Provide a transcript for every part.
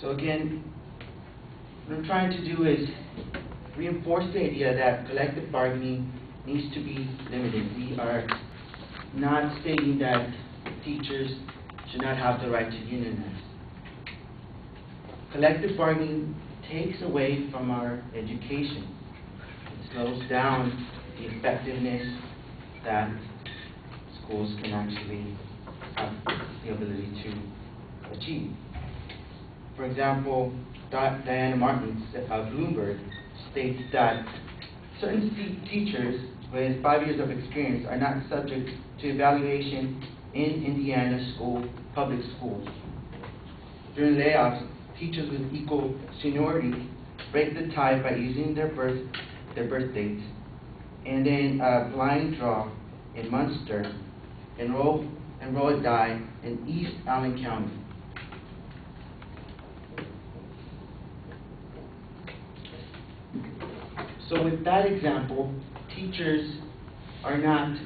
So again, what I'm trying to do is reinforce the idea that collective bargaining needs to be limited. We are not stating that teachers should not have the right to unionize. Collective bargaining takes away from our education. It slows down the effectiveness that schools can actually have the ability to achieve. For example, Diana Martin of Bloomberg states that certain teachers with 5 years of experience are not subject to evaluation in Indiana public schools. During layoffs, teachers with equal seniority break the tie by using their birth dates, and then blind draw in Munster, enroll a die in East Allen County. So with that example, teachers are not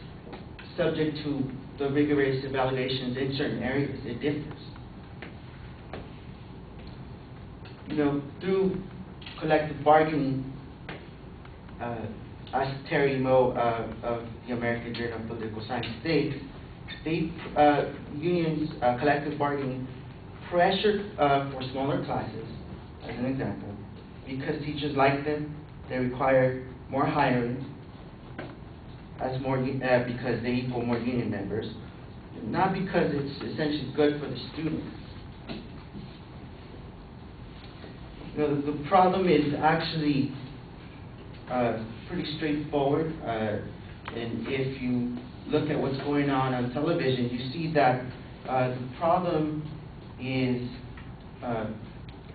subject to the rigorous evaluations in certain areas. It differs. Through collective bargaining, as Terry Moe of the American Journal of Political Science states, unions, collective bargaining, pressure for smaller classes, as an example, because teachers like them. They require more hiring because they equal more union members, not because it's essentially good for the students. The problem is actually pretty straightforward, and if you look at what's going on television, you see that the problem is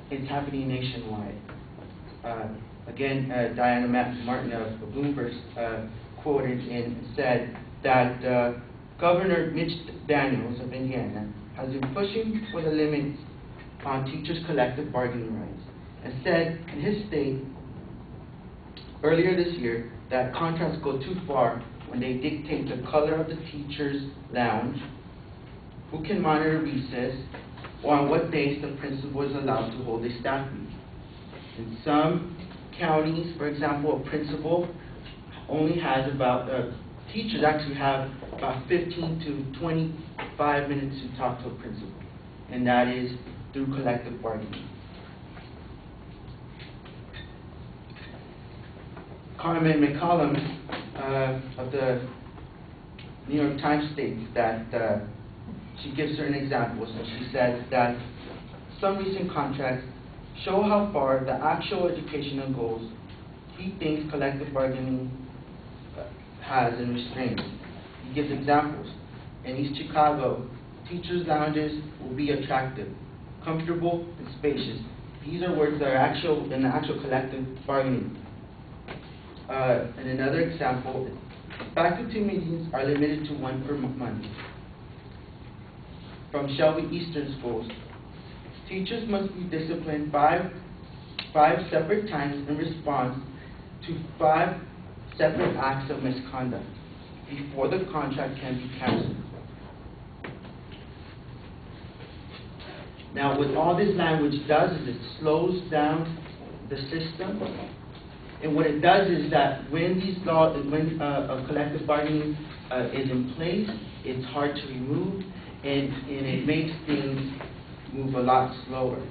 it's happening nationwide. Again, Diana Martin of Bloomberg quoted and said that Governor Mitch Daniels of Indiana has been pushing for the limits on teachers' collective bargaining rights, and said in his state earlier this year that contracts go too far when they dictate the color of the teacher's lounge, who can monitor recess, or on what days the principal is allowed to hold a staff meeting. In some counties, for example, a principal only has teachers actually have about 15 to 25 minutes to talk to a principal, and that is through collective bargaining. Carmen McCollum of the New York Times states that she gives certain examples, and she says that some recent contracts show how far the actual educational goals he thinks collective bargaining has in restraints. He gives examples. In East Chicago, teachers' lounges will be attractive, comfortable, and spacious. These are words that are in the actual collective bargaining. And another example, faculty meetings are limited to one per month. From Shelby Eastern Schools, teachers must be disciplined five separate times in response to 5 separate acts of misconduct before the contract can be canceled. Now, what all this language does is it slows down the system, and what it does is that when a collective bargaining is in place, it's hard to remove, and it makes things move a lot slower.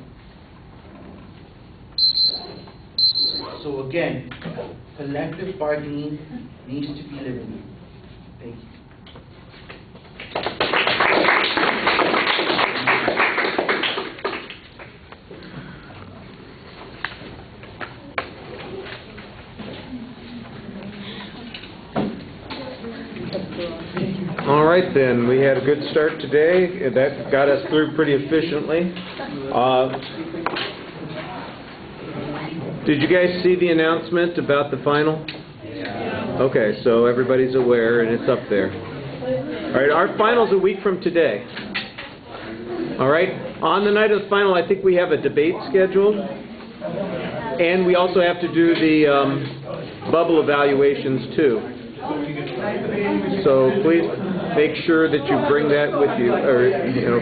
So again, collective bargaining needs to be limited. Thank you. All right, then. We had a good start today. That got us through pretty efficiently. Did you guys see the announcement about the final? Yeah. Okay, so everybody's aware, and it's up there. All right, our final's a week from today. All right, on the night of the final, I think we have a debate scheduled, and we also have to do the bubble evaluations, too. So please... make sure that you bring that with you, or, you know,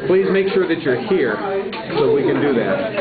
please make sure that you're here so we can do that.